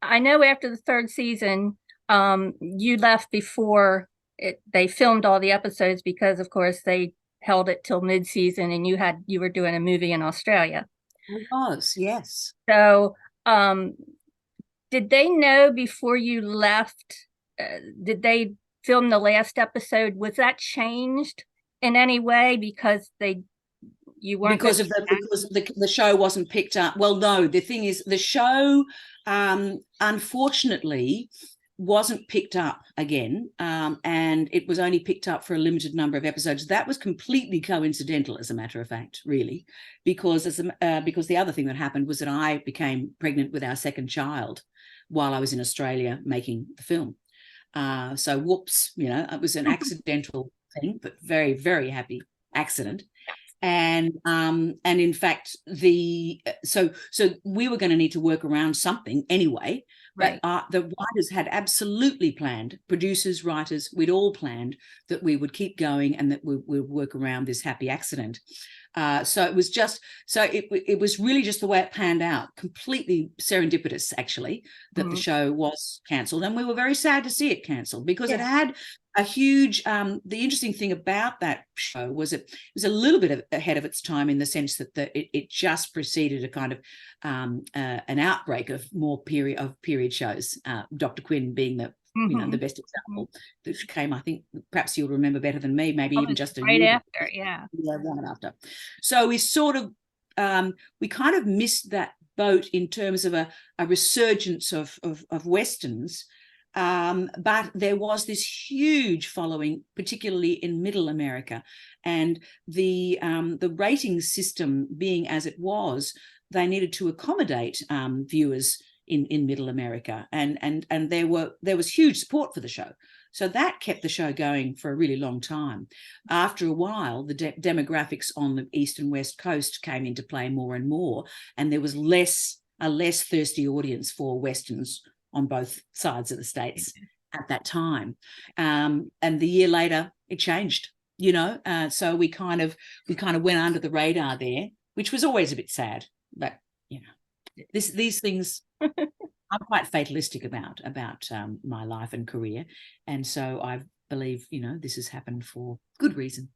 I know after the third season, you left before they filmed all the episodes because, of course, they held it till mid-season, and you were doing a movie in Australia. I was, yes. So, um, did they know before you left? Did they film the last episode? Was that changed in any way because you weren't going Because to of be the back? because the show wasn't picked up. Well, no, the thing is the show unfortunately wasn't picked up again, and it was only picked up for a limited number of episodes. That was completely coincidental, as a matter of fact, really, because the other thing that happened was that I became pregnant with our second child while I was in Australia making the film. So whoops, it was an accidental thing, but very, very happy accident. And in fact, the so we were going to need to work around something anyway. But Right. the writers had absolutely planned, producers, writers, we'd all planned that we would keep going and that we would work around this happy accident. So it was just, so it was really just the way it panned out, completely serendipitous, actually, that the Mhm. show was cancelled. And we were very sad to see it cancelled because it Yeah. had a huge, the interesting thing about that show was it was a little bit ahead of its time in the sense that it just preceded a kind of an outbreak of more period shows. Dr. Quinn being the Mhm. best Mhm. example, that came, I think, perhaps you'll remember better than me, maybe I even was just a right year, after. Yeah. right after. So we kind of missed that boat in terms of a resurgence of westerns. But there was this huge following, particularly in Middle America, and the rating system being as it was, they needed to accommodate viewers in Middle America, and there was huge support for the show. So that kept the show going for a really long time. After a while, the demographics on the east and west coast came into play more and more, and there was a less thirsty audience for westerns on both sides of the states at that time. And the year later, it changed. So we kind of went under the radar there, which was always a bit sad. But these things I'm quite fatalistic about my life and career, and so I believe this has happened for good reason.